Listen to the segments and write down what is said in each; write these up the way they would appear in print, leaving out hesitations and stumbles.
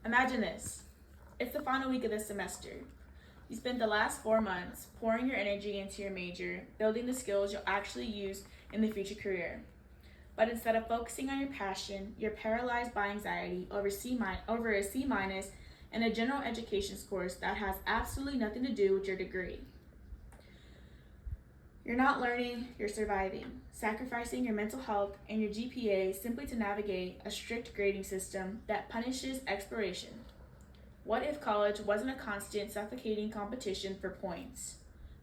Imagine this. It's the final week of the semester. You spent the last 4 months pouring your energy into your major, building the skills you'll actually use in the future career. But instead of focusing on your passion, you're paralyzed by anxiety over a C minus in a general education course that has absolutely nothing to do with your degree. You're not learning, you're surviving, sacrificing your mental health and your GPA simply to navigate a strict grading system that punishes exploration. What if college wasn't a constant, suffocating competition for points,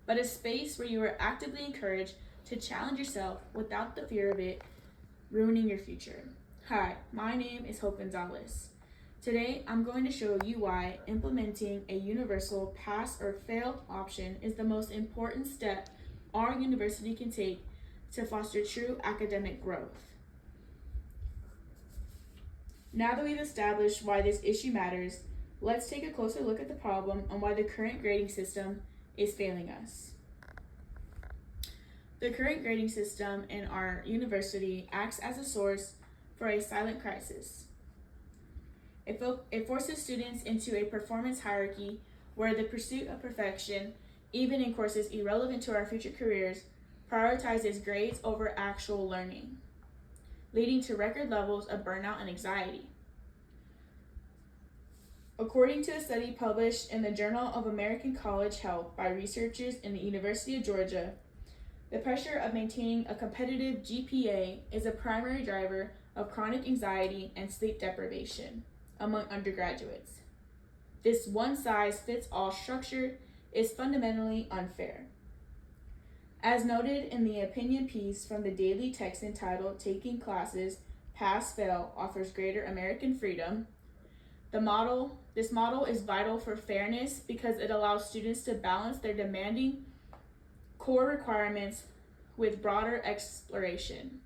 but a space where you were actively encouraged to challenge yourself without the fear of it ruining your future? Hi, my name is Hope Gonzalez. Today, I'm going to show you why implementing a universal pass or fail option is the most important step our university can take to foster true academic growth. Now that we've established why this issue matters, let's take a closer look at the problem and why the current grading system is failing us. The current grading system in our university acts as a source for a silent crisis. It forces students into a performance hierarchy where the pursuit of perfection, even in courses irrelevant to our future careers, prioritizes grades over actual learning, leading to record levels of burnout and anxiety. According to a study published in the Journal of American College Health by researchers in the University of Georgia, the pressure of maintaining a competitive GPA is a primary driver of chronic anxiety and sleep deprivation among undergraduates. This one-size-fits-all structure is fundamentally unfair. As noted in the opinion piece from the Daily Texan titled "Taking Classes Pass-Fail Offers Greater American Freedom," this model is vital for fairness because it allows students to balance their demanding core requirements with broader exploration.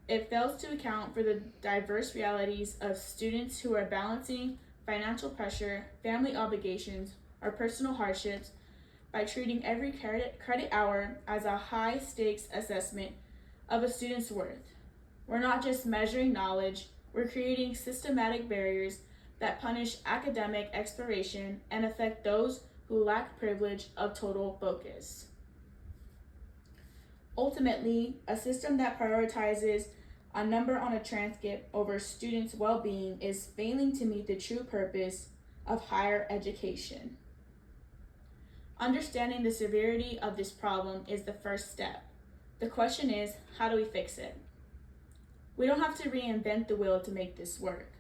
It fails to account for the diverse realities of students who are balancing financial pressure, family obligations, or personal hardships by treating every credit hour as a high-stakes assessment of a student's worth. We're not just measuring knowledge, we're creating systematic barriers that punish academic exploration and affect those who lack privilege of total focus. Ultimately, a system that prioritizes a number on a transcript over students' well-being is failing to meet the true purpose of higher education. Understanding the severity of this problem is the first step. The question is, how do we fix it? We don't have to reinvent the wheel to make this work.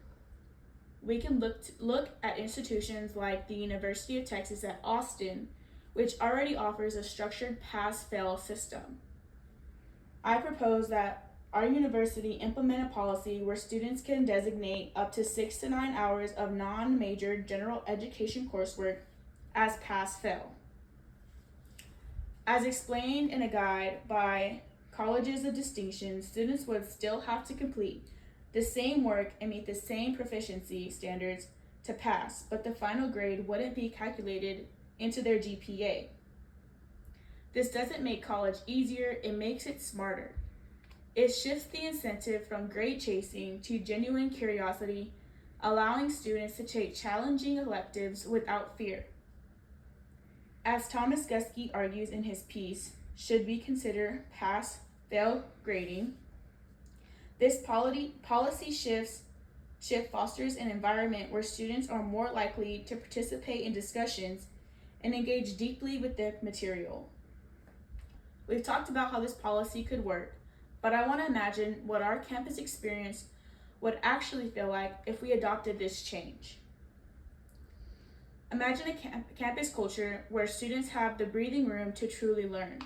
We can look at institutions like the University of Texas at Austin, which already offers a structured pass-fail system. I propose that our university implement a policy where students can designate up to 6 to 9 hours of non-major general education coursework as pass-fail. As explained in a guide by Colleges of Distinction, students would still have to complete the same work and meet the same proficiency standards to pass, but the final grade wouldn't be calculated into their GPA. This doesn't make college easier, it makes it smarter. It shifts the incentive from grade chasing to genuine curiosity, allowing students to take challenging electives without fear. As Thomas Guskey argues in his piece, "Should we consider pass-fail grading?" This policy shift fosters an environment where students are more likely to participate in discussions and engage deeply with the material. We've talked about how this policy could work, but I want to imagine what our campus experience would actually feel like if we adopted this change. Imagine a campus culture where students have the breathing room to truly learn.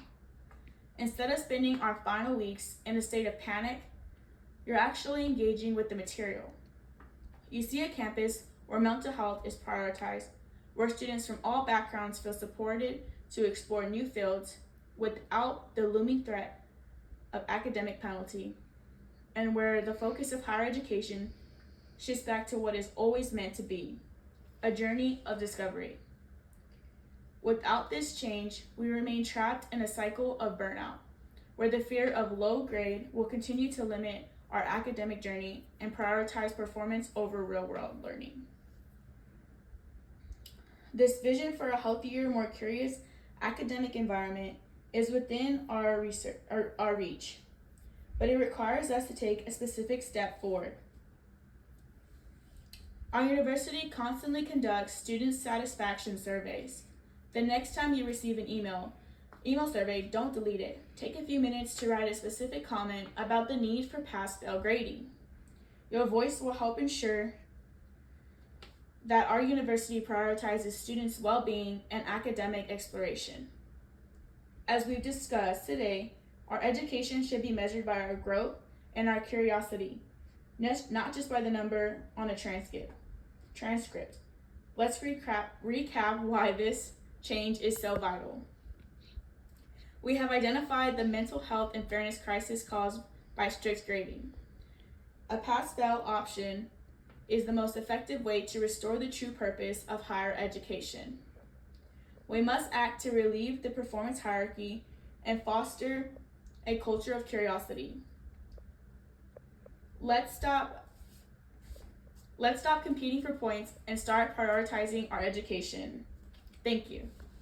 Instead of spending our final weeks in a state of panic, you're actually engaging with the material. You see a campus where mental health is prioritized, where students from all backgrounds feel supported to explore new fields without the looming threat of academic penalty, and where the focus of higher education shifts back to what is always meant to be, a journey of discovery. Without this change, we remain trapped in a cycle of burnout, where the fear of low grade will continue to limit our academic journey and prioritize performance over real-world learning. This vision for a healthier, more curious academic environment is within our reach, but it requires us to take a specific step forward. Our university constantly conducts student satisfaction surveys. The next time you receive an email survey, don't delete it. Take a few minutes to write a specific comment about the need for pass-fail grading. Your voice will help ensure that our university prioritizes students' well-being and academic exploration. As we've discussed today, our education should be measured by our growth and our curiosity, not just by the number on a transcript. Let's recap why this change is so vital. We have identified the mental health and fairness crisis caused by strict grading. A pass-fail option is the most effective way to restore the true purpose of higher education. We must act to relieve the performance hierarchy and foster a culture of curiosity. Let's stop competing for points and start prioritizing our education. Thank you.